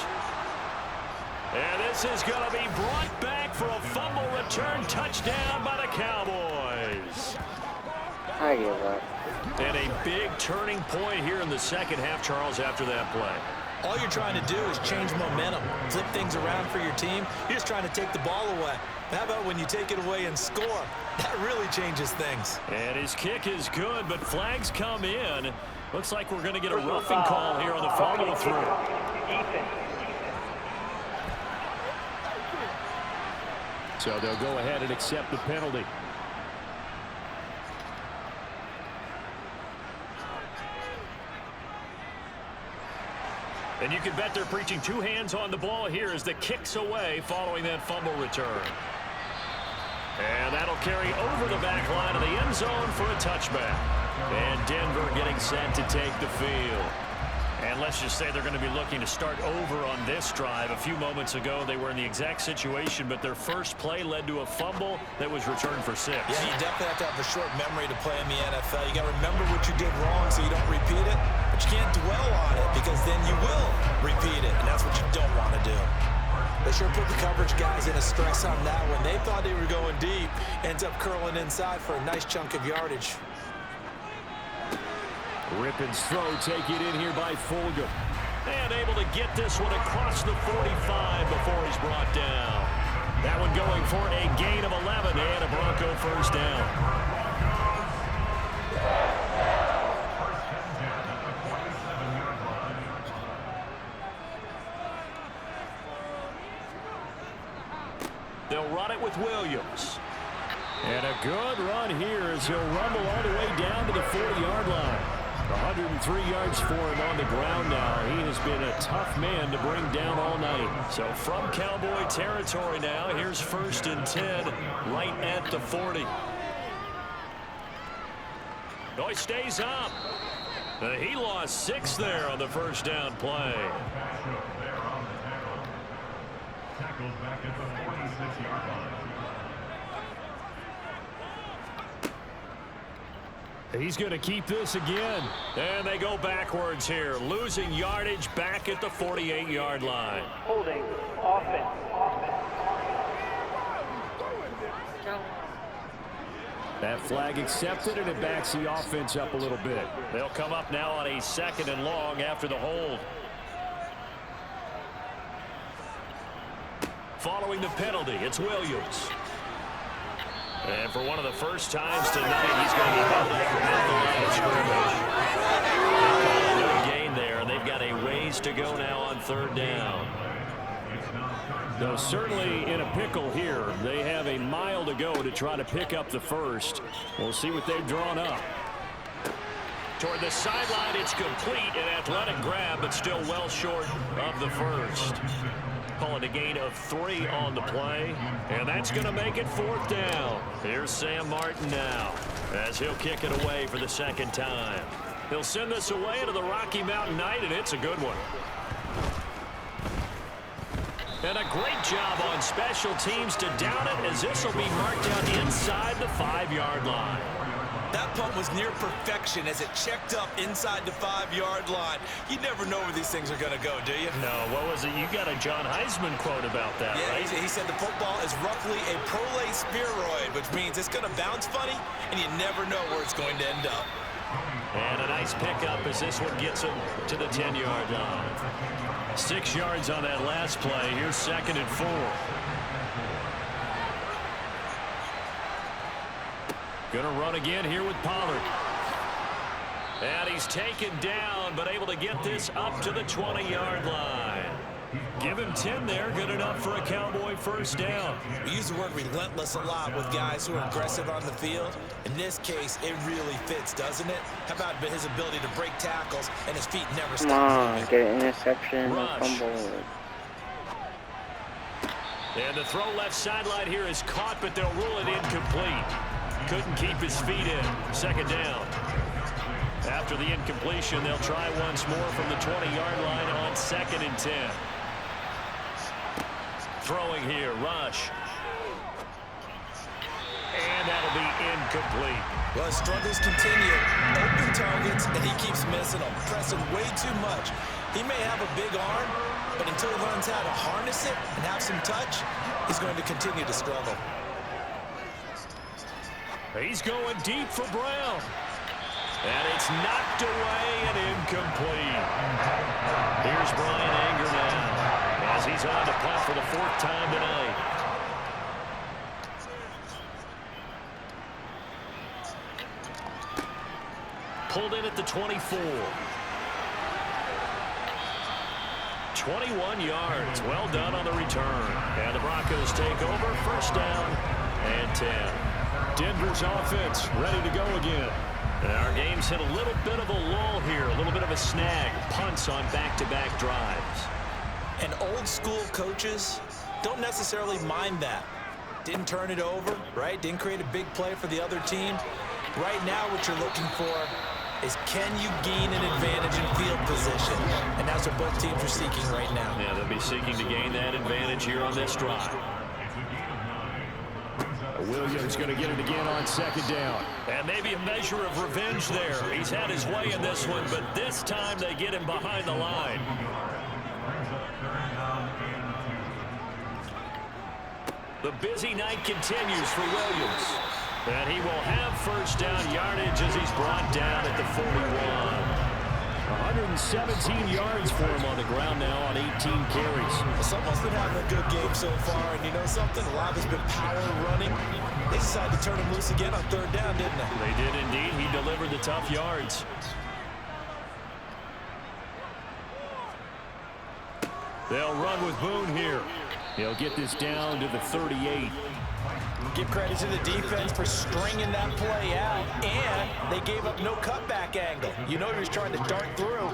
Speaker 2: And this is going to be brought back for a fumble return touchdown by the Cowboys.
Speaker 5: I give up.
Speaker 2: And a big turning point here in the 2nd half, Charles, after that play.
Speaker 3: All you're trying to do is change momentum, flip things around for your team. You're just trying to take the ball away. How about when you take it away and score? That really changes things.
Speaker 2: And his kick is good, but flags come in. Looks like we're going to get a roughing call here on the follow-through. So they'll go ahead and accept the penalty. And you can bet they're preaching 2 hands on the ball here as the kick's away following that fumble return. And that'll carry over the back line of the end zone for a touchback. And Denver getting set to take the field. And let's just say they're going to be looking to start over on this drive. A few moments ago, they were in the exact situation, but their first play led to a fumble that was returned for 6.
Speaker 3: Yeah, you definitely have to have a short memory to play in the NFL. You got to remember what you did wrong so you don't repeat it, but you can't dwell on it because then you will repeat it, and that's what you don't want to do. They sure put the coverage guys in a stress on that one. They thought they were going deep, ends up curling inside for a nice chunk of yardage.
Speaker 2: Rippon's throw taken in here by Fulgham. And able to get this one across the 45 before he's brought down. That one going for a gain of 11 and a Bronco first down. They'll run it with Williams. And a good run here as he'll rumble all the way down to the 40-yard line. 103 yards for him on the ground now. He has been a tough man to bring down all night. So from Cowboy territory now, here's 1st and 10 right at the 40. Oh, he stays up. He lost 6 there on the first down play.
Speaker 4: Tackled back at the 46-yard line.
Speaker 2: He's going to keep this again. And they go backwards here, losing yardage back at the 48-yard line.
Speaker 7: Holding offense.
Speaker 2: That flag accepted, and it backs the offense up a little bit. They'll come up now on a 2nd and long after the hold. Following the penalty, it's Williams. And for one of the first times tonight, he's going to be held up at the line of scrimmage. No gain there, and they've got a ways to go now on 3rd down. Though certainly in a pickle here. They have a mile to go to try to pick up the first. We'll see what they've drawn up. Toward the sideline, it's complete. An athletic grab, but still well short of the first. Call it a gain of 3 on the play, and that's going to make it 4th down. Here's Sam Martin now as he'll kick it away for the 2nd time. He'll send this away into the Rocky Mountain night, and it's a good one. And a great job on special teams to down it, as this will be marked out inside the 5-yard line.
Speaker 3: That punt was near perfection as it checked up inside the 5-yard line. You never know where these things are going to go, do you?
Speaker 2: No, what was it? You got a John Heisman quote about that, right?
Speaker 3: He said the football is roughly a prolate spheroid, which means it's going to bounce funny, and you never know where it's going to end up.
Speaker 2: And a nice pickup as this one gets him to the 10-yard line. 6 yards on that last play. Here's 2nd and 4. Going to run again here with Pollard. And he's taken down, but able to get this up to the 20-yard line. Give him 10 there, good enough for a Cowboy first down.
Speaker 3: We use the word relentless a lot with guys who are aggressive on the field. In this case, it really fits, doesn't it? How about his ability to break tackles and his feet never stop?
Speaker 5: Come on, get an interception, fumble.
Speaker 2: And the throw left sideline here is caught, but they'll rule it incomplete. Couldn't keep his feet in. 2nd down. After the incompletion, they'll try once more from the 20-yard line on 2nd and 10. Throwing here, Rush. And that'll be incomplete.
Speaker 3: Well, his struggles continue. Open targets, and he keeps missing them, pressing way too much. He may have a big arm, but until he learns how to harness it and have some touch, he's going to continue to struggle.
Speaker 2: He's going deep for Brown. And it's knocked away and incomplete. Here's Brian Anger now as he's on to punt for the 4th time tonight. Pulled in at the 24. 21 yards. Well done on the return. And the Broncos take over. 1st down and 10. Denver's offense ready to go again. And our game's hit a little bit of a lull here, a little bit of a snag. Punts on back-to-back drives.
Speaker 3: And old school coaches don't necessarily mind that. Didn't turn it over, right? Didn't create a big play for the other team. Right now what you're looking for is, can you gain an advantage in field position? And that's what both teams are seeking right now.
Speaker 2: Yeah, they'll be seeking to gain that advantage here on this drive. Williams going to get it again on 2nd down. And maybe a measure of revenge there. He's had his way in this one, but this time they get him behind the line. The busy night continues for Williams. And he will have first down yardage as he's brought down at the 41. 117 yards for him on the ground now on 18 carries.
Speaker 3: Someone's been having a good game so far, and you know something? A lot has been power running. They decided to turn him loose again on third down, didn't they?
Speaker 2: They did indeed. He delivered the tough yards. They'll run with Boone here. He'll get this down to the 38.
Speaker 3: Give credit to the defense for stringing that play out, and they gave up no cutback angle. You know he was trying to dart through.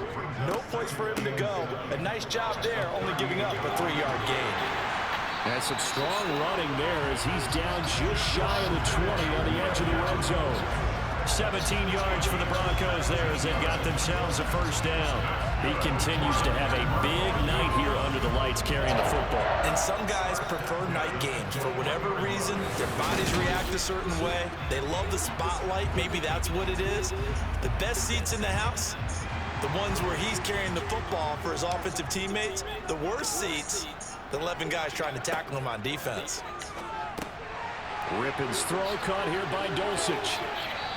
Speaker 3: No place for him to go. A nice job there, only giving up a 3-yard gain.
Speaker 2: And some strong running there as he's down just shy of the 20 on the edge of the red zone. 17 yards for the Broncos there as they've got themselves a first down. He continues to have a big night here under the lights carrying the football.
Speaker 3: And some guys prefer night games. For whatever reason, their bodies react a certain way. They love the spotlight. Maybe that's what it is. The best seats in the house, the ones where he's carrying the football for his offensive teammates. The worst seats, the 11 guys trying to tackle him on defense.
Speaker 2: Rippin's throw caught here by Dulcich.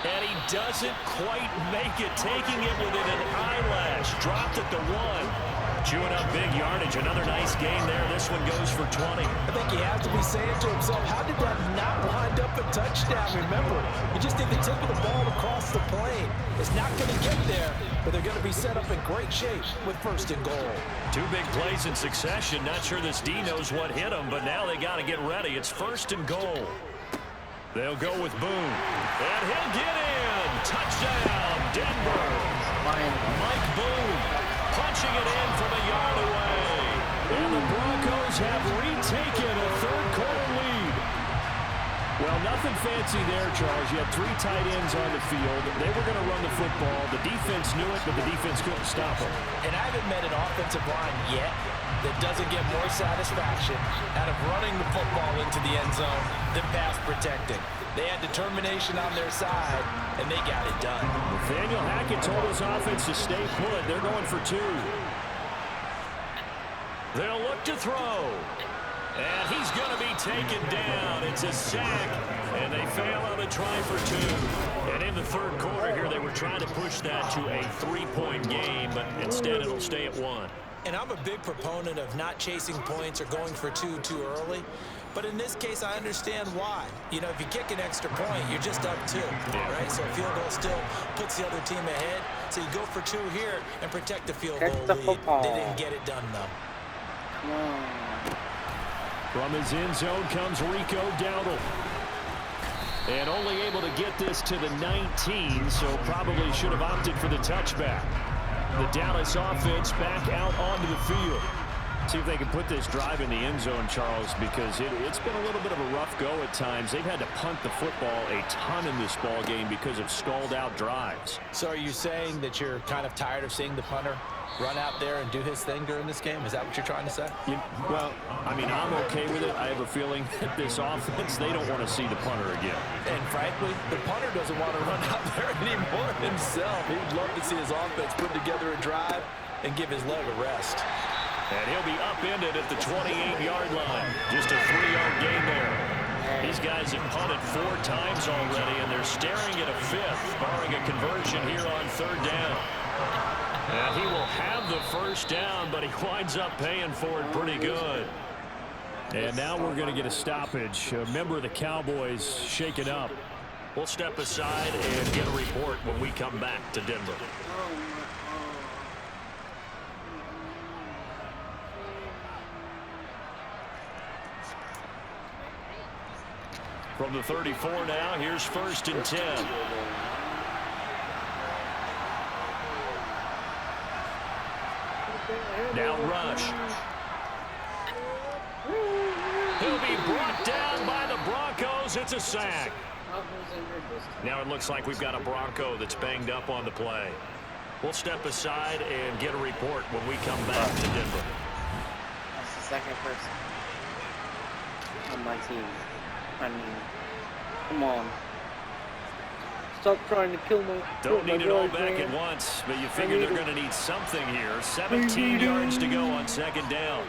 Speaker 2: And he doesn't quite make it, taking it within an eyelash. Dropped at the 1. Chewing up big yardage. Another nice gain there. This one goes for 20.
Speaker 3: I think he has to be saying to himself, how did that not wind up a touchdown? Remember, you just need the tip of the ball across the plane. It's not going to get there, but they're going to be set up in great shape with first and goal.
Speaker 2: 2 big plays in succession. Not sure this D knows what hit him, but now they got to get ready. It's first and goal. They'll go with Boone. And he'll get in. Touchdown, Denver. Mike Boone punching it in from a yard away. And the Broncos have retaken a third-quarter lead. Well, nothing fancy there, Charles. You had 3 tight ends on the field. They were going to run the football. The defense knew it, but the defense couldn't stop them.
Speaker 3: And I haven't met an offensive line yet that doesn't get more satisfaction out of running the football into the end zone than pass protecting. They had determination on their side, and they got it done.
Speaker 2: Nathaniel Hackett told his offense to stay put. They're going for 2. They'll look to throw. And he's going to be taken down. It's a sack, and they fail on the try for 2. And in the third quarter here, they were trying to push that to a 3-point game, but instead it'll stay at 1.
Speaker 3: And I'm a big proponent of not chasing points or going for 2 too early. But in this case, I understand why. You know, if you kick an extra point, you're just up 2, right? So a field goal still puts the other team ahead. So you go for 2 here and protect the field goal lead. They didn't get it done, though.
Speaker 2: From his end zone comes Rico Dowdle. And only able to get this to the 19, so probably should have opted for the touchback. The Dallas offense back out onto the field. See if they can put this drive in the end zone, Charles, because it's been a little bit of a rough go at times. They've had to punt the football a ton in this ball game because of stalled-out drives.
Speaker 3: So are you saying that you're kind of tired of seeing the punter run out there and do his thing during this game? Is that what you're trying to say?
Speaker 2: Well, I mean, I'm okay with it. I have a feeling that this offense, they don't want to see the punter again.
Speaker 3: And frankly, the punter doesn't want to run out there anymore himself. He'd love to see his offense put together a drive and give his leg a rest.
Speaker 2: And he'll be upended at the 28-yard line. Just a 3-yard gain there. These guys have punted 4 times already, and they're staring at a 5th, barring a conversion here on third down. And he will have the first down, but he winds up paying for it pretty good. And now we're going to get a stoppage. A member of the Cowboys shaken up. We'll step aside and get a report when we come back to Denver. From the 34 now, here's first and 10. Now Rush. He'll be brought down by the Broncos. It's a sack. Now it looks like we've got a Bronco that's banged up on the play. We'll step aside and get a report when we come back to Denver.
Speaker 5: That's the second person on my team. I mean, come on. Stop trying to kill my...
Speaker 2: Don't need it all back at once, but you figure they're going to need something here. 17 yards to go on second down.